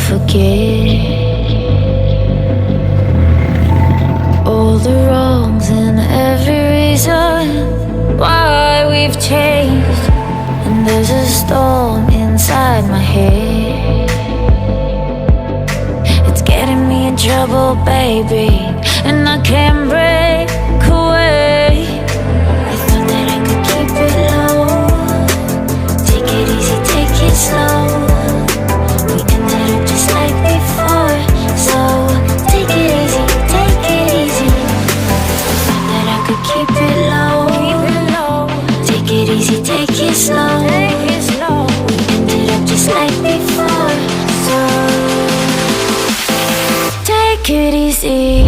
forget all the wrongs and every reason why we've changed. And there's a storm inside my head, it's getting me in trouble, baby, and I can't break away. I thought that I could keep it low, take it easy, take it slow. We ended up just like before, so take it easy, take it easy. I thought that I could keep it low, take it easy, take it slow. We ended up just like before, so take it easy.